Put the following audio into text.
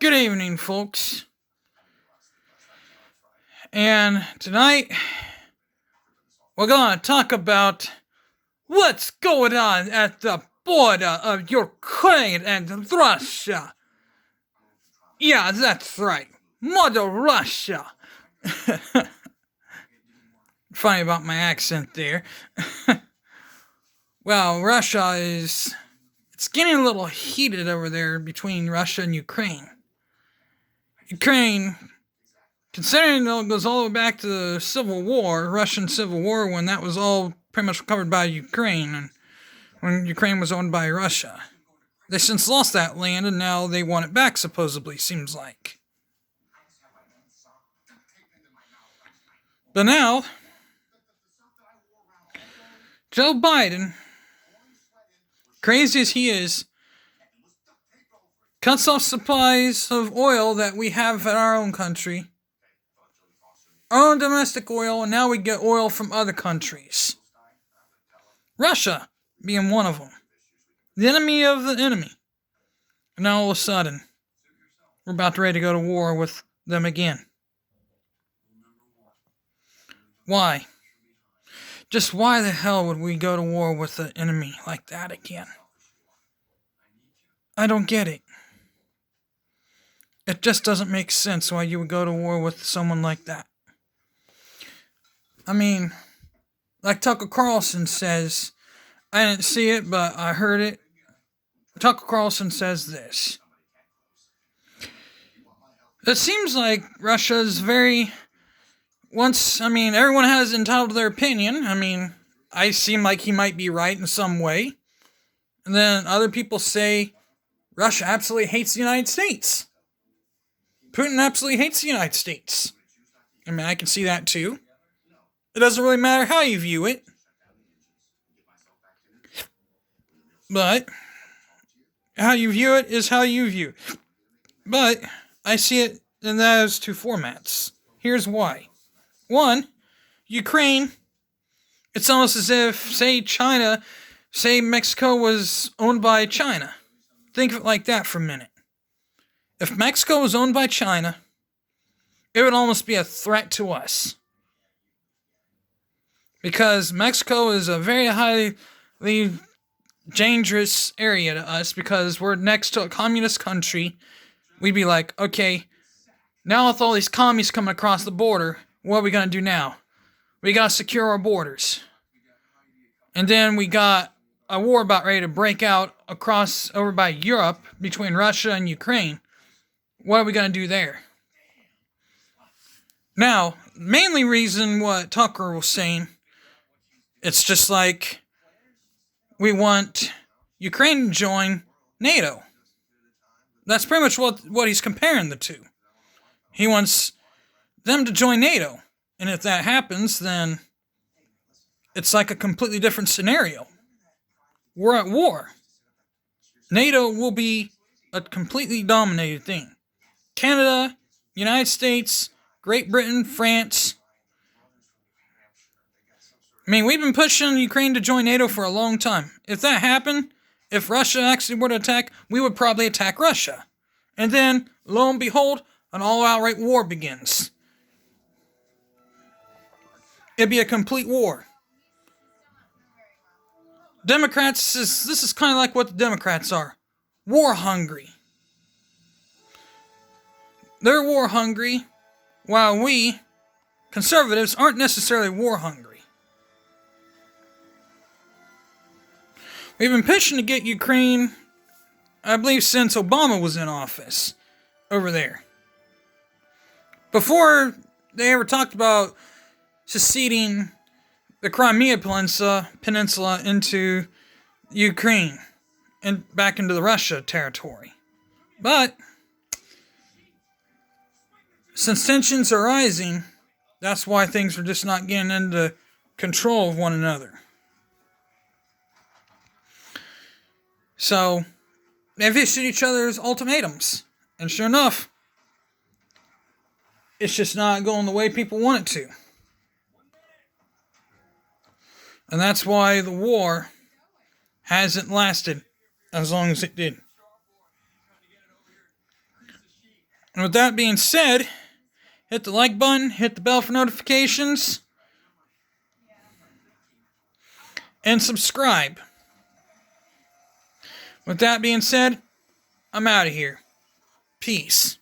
Good evening, folks. And tonight we're going to talk about what's going on at the border of Ukraine and Russia. Yeah, that's right. Mother Russia. Funny about my accent there. Well, Russia is. It's getting a little heated over there between Russia and Ukraine. Ukraine, considering it goes all the way back to the Civil War, Russian Civil War, when that was all pretty much covered by Ukraine, and when Ukraine was owned by Russia. They since lost that land, and now they want it back, supposedly, seems like. But now, Joe Biden, crazy as he is, cuts off supplies of oil that we have in our own country, our own domestic oil, and now we get oil from other countries. Russia being one of them. The enemy of the enemy. And now all of a sudden, we're about ready to go to war with them again. Why? Just why the hell would we go to war with the enemy like that again? I don't get it. It just doesn't make sense why you would go to war with someone like that. I mean, like Tucker Carlson says, I didn't see it, but I heard it. Tucker Carlson says this. It seems like Russia's very... everyone has entitled to their opinion. I seem like he might be right in some way. And then other people say Russia absolutely hates the United States. Putin absolutely hates the United States. I can see that too. It doesn't really matter how you view it. But how you view it is how you view it. But I see it in those two formats. Here's why. One, Ukraine, it's almost as if, say Mexico was owned by China. Think of it like that for a minute. If Mexico was owned by China, it would almost be a threat to us. Because Mexico is a very highly dangerous area to us because we're next to a communist country. We'd be like, okay, now with all these commies coming across the border, what are we going to do now? We got to secure our borders. And then we got a war about ready to break out over by Europe between Russia and Ukraine. What are we going to do there? Now, mainly reason what Tucker was saying, it's just like we want Ukraine to join NATO. That's pretty much what he's comparing the two. He wants them to join NATO. And if that happens, then it's like a completely different scenario. We're at war. NATO will be a completely dominated thing. Canada, United States, Great Britain, France. We've been pushing Ukraine to join NATO for a long time. If that happened, if Russia actually were to attack, we would probably attack Russia. And then, lo and behold, an all-outright war begins. It'd be a complete war. This is kind of like what the Democrats are. War hungry. They're war hungry, while we, conservatives, aren't necessarily war hungry. We've been pushing to get Ukraine, I believe, since Obama was in office over there. Before they ever talked about seceding the Crimea Peninsula into Ukraine and back into the Russia territory. But since tensions are rising, that's why things are just not getting into control of one another. So, they've issued each other's ultimatums. And sure enough, it's just not going the way people want it to. And that's why the war hasn't lasted as long as it did. And with that being said, hit the like button, hit the bell for notifications, and subscribe. With that being said, I'm out of here. Peace.